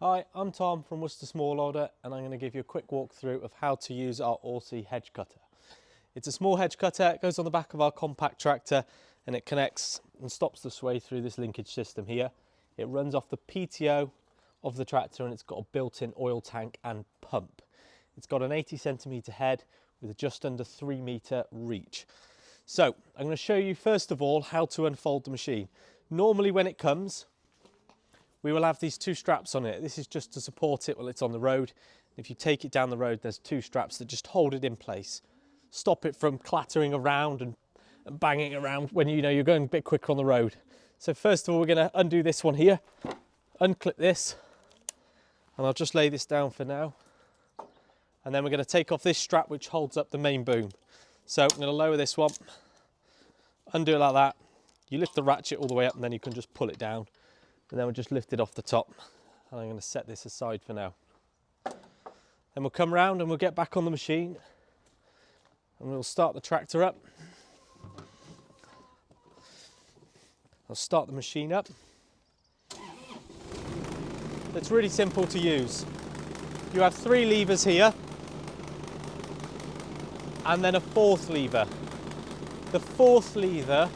Hi, I'm Tom from Worcester Smallholder and I'm going to give you a quick walkthrough of how to use our Orsi hedge cutter. It's a small hedge cutter, it goes on the back of our compact tractor and it connects and stops the sway through this linkage system here. It runs off the PTO of the tractor and it's got a built-in oil tank and pump. It's got an 80cm head with just under 3 meter reach. So I'm going to show you first of all how to unfold the machine. Normally when it comes, we will have these two straps on it. This is just to support it while it's on the road. If you take it down the road, there's two straps that just hold it in place. Stop it from clattering around and banging around when you're going a bit quicker on the road. So first of all, we're going to undo this one here, unclip this, and I'll just lay this down for now. And then we're going to take off this strap which holds up the main boom. So I'm going to lower this one, undo it like that. You lift the ratchet all the way up and then you can just pull it down. And then we'll just lift it off the top. And I'm going to set this aside for now. Then we'll come round and we'll get back on the machine. And we'll start the tractor up. I'll start the machine up. It's really simple to use. You have 3 levers here. And then a 4th lever. The 4th lever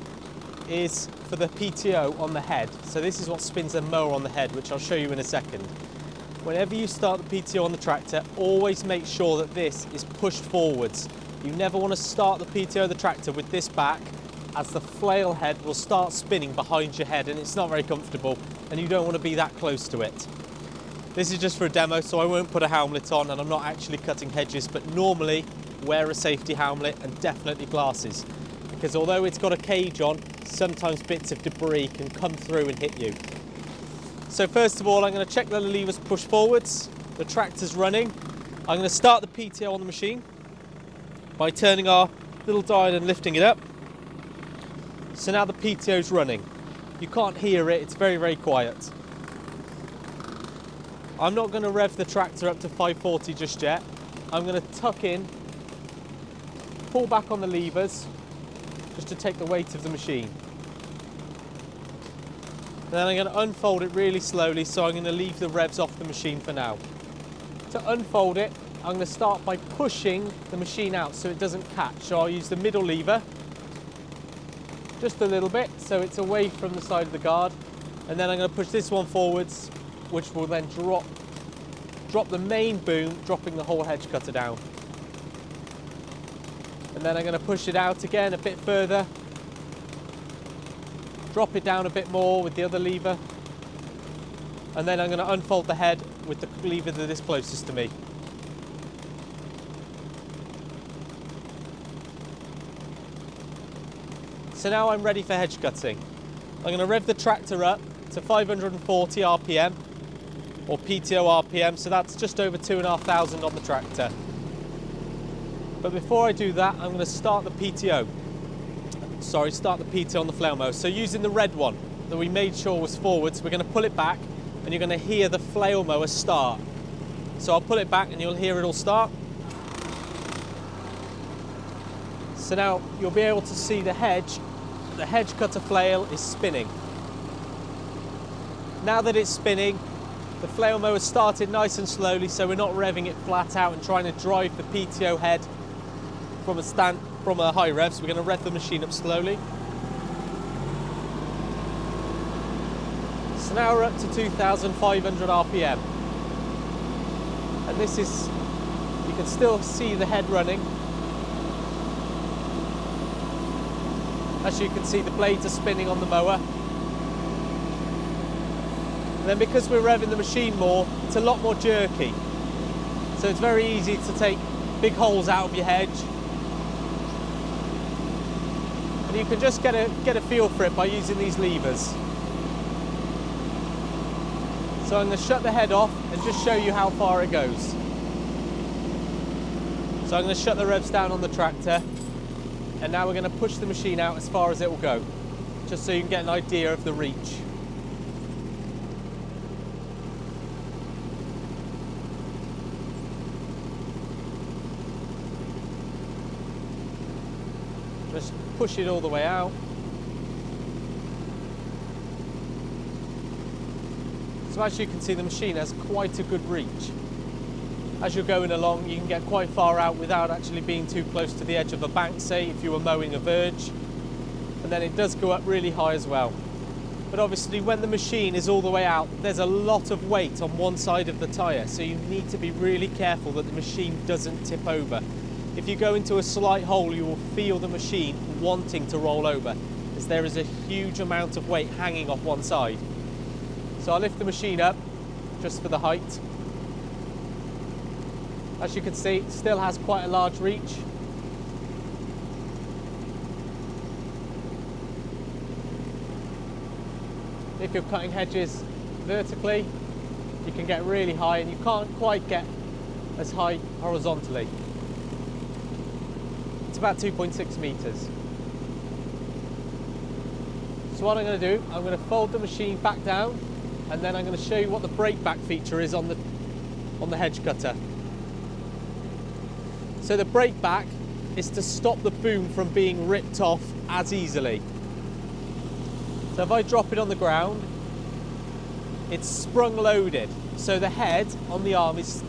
is for the PTO on the head. So this is what spins the mower on the head, which I'll show you in a second. Whenever you start the PTO on the tractor, always make sure that this is pushed forwards. You never want to start the PTO of the tractor with this back, as the flail head will start spinning behind your head and it's not very comfortable and you don't want to be that close to it. This is just for a demo, so I won't put a helmet on and I'm not actually cutting hedges, but normally wear a safety helmet and definitely glasses, because although it's got a cage on, sometimes bits of debris can come through and hit you. So first of all, I'm going to check that the levers push forwards, the tractor's running. I'm going to start the PTO on the machine by turning our little dial and lifting it up. So now the PTO's running. You can't hear it, it's very, very quiet. I'm not going to rev the tractor up to 540 just yet. I'm going to tuck in, pull back on the levers, just to take the weight of the machine. Then I'm going to unfold it really slowly, so I'm going to leave the revs off the machine for now. To unfold it, I'm going to start by pushing the machine out so it doesn't catch. So I'll use the middle lever, just a little bit, so it's away from the side of the guard. And then I'm going to push this one forwards, which will then drop the main boom, dropping the whole hedge cutter down. And then I'm going to push it out again a bit further, drop it down a bit more with the other lever, and then I'm going to unfold the head with the lever that is closest to me. So now I'm ready for hedge cutting. I'm going to rev the tractor up to 540 RPM, or PTO RPM, so that's just over 2,500 on the tractor. But before I do that, I'm going to start the PTO. Start the PTO on the flail mower. So using the red one that we made sure was forwards, we're going to pull it back and you're going to hear the flail mower start. So I'll pull it back and you'll hear it all start. So now you'll be able to see the hedge cutter flail is spinning. Now that it's spinning, the flail mower started nice and slowly, so we're not revving it flat out and trying to drive the PTO head from a high rev, so we're going to rev the machine up slowly. So now we're up to 2,500 RPM. And this is, you can still see the head running. As you can see, the blades are spinning on the mower. And then because we're revving the machine more, it's a lot more jerky. So it's very easy to take big holes out of your hedge. And you can just get a feel for it by using these levers. So I'm going to shut the head off and just show you how far it goes. So I'm going to shut the revs down on the tractor, and now we're going to push the machine out as far as it will go, just so you can get an idea of the reach. Just push it all the way out. So as you can see, the machine has quite a good reach. As you're going along, you can get quite far out without actually being too close to the edge of a bank, say if you were mowing a verge. And then it does go up really high as well. But obviously when the machine is all the way out, there's a lot of weight on one side of the tyre, so you need to be really careful that the machine doesn't tip over. If you go into a slight hole, you will feel the machine wanting to roll over, as there is a huge amount of weight hanging off one side. So I'll lift the machine up just for the height. As you can see, it still has quite a large reach. If you're cutting hedges vertically, you can get really high, and you can't quite get as high horizontally. It's about 2.6 meters. So what I'm going to do, I'm going to fold the machine back down, and then I'm going to show you what the brake back feature is on the hedge cutter. So the brake back is to stop the boom from being ripped off as easily. So if I drop it on the ground, it's sprung loaded. So the head on the arm is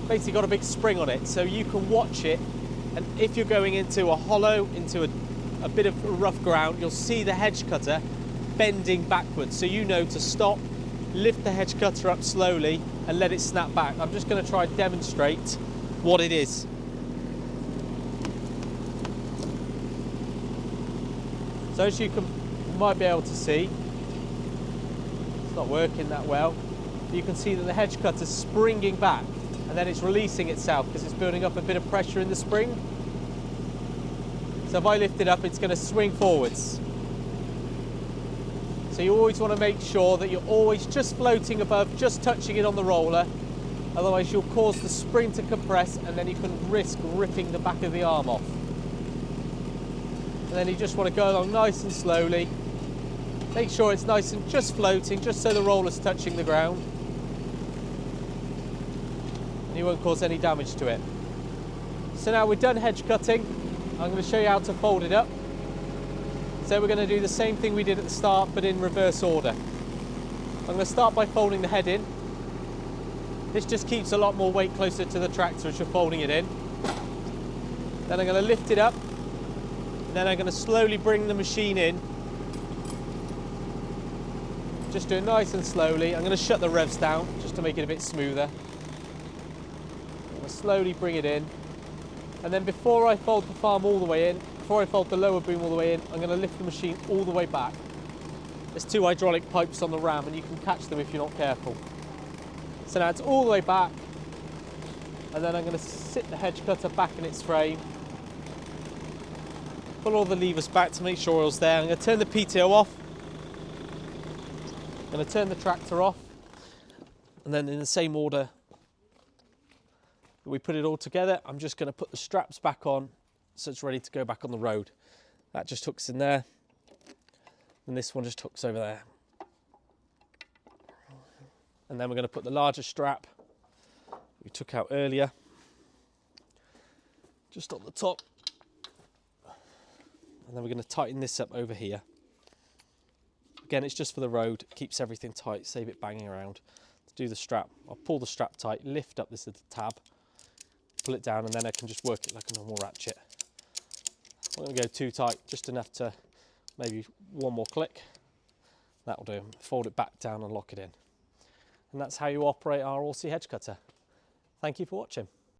basically got a big spring on it, so you can watch it, and if you're going into a hollow, into a bit of rough ground, you'll see the hedge cutter bending backwards. So you know to stop, lift the hedge cutter up slowly and let it snap back. I'm just going to try and demonstrate what it is. So as you might be able to see, it's not working that well. You can see that the hedge cutter's springing back, and then it's releasing itself because it's building up a bit of pressure in the spring. So if I lift it up, it's going to swing forwards. So you always want to make sure that you're always just floating above, just touching it on the roller. Otherwise you'll cause the spring to compress, and then you can risk ripping the back of the arm off. And then you just want to go along nice and slowly. Make sure it's nice and just floating, just so the roller's touching the ground. And you won't cause any damage to it. So now we're done hedge cutting. I'm going to show you how to fold it up. So we're going to do the same thing we did at the start, but in reverse order. I'm going to start by folding the head in. This just keeps a lot more weight closer to the tractor as you're folding it in. Then I'm going to lift it up. And then I'm going to slowly bring the machine in. Just do it nice and slowly. I'm going to shut the revs down just to make it a bit smoother. I'm going to slowly bring it in. And then before I fold the farm all the way in, before I fold the lower boom all the way in, I'm going to lift the machine all the way back. There's two hydraulic pipes on the ram, and you can catch them if you're not careful. So now it's all the way back. And then I'm going to sit the hedge cutter back in its frame. Pull all the levers back to make sure oil's there. I'm going to turn the PTO off. I'm going to turn the tractor off. And then in the same order that we put it all together, I'm just going to put the straps back on so it's ready to go back on the road. That just hooks in there. And this one just hooks over there. And then we're going to put the larger strap we took out earlier just on the top. And then we're going to tighten this up over here. Again, it's just for the road, it keeps everything tight, save it banging around. To do the strap, I'll pull the strap tight, lift up this little tab, pull it down, and then I can just work it like a normal ratchet. I'm not going to go too tight, just enough to maybe one more click. That'll do. Fold it back down and lock it in. And that's how you operate our Orsi hedge cutter. Thank you for watching.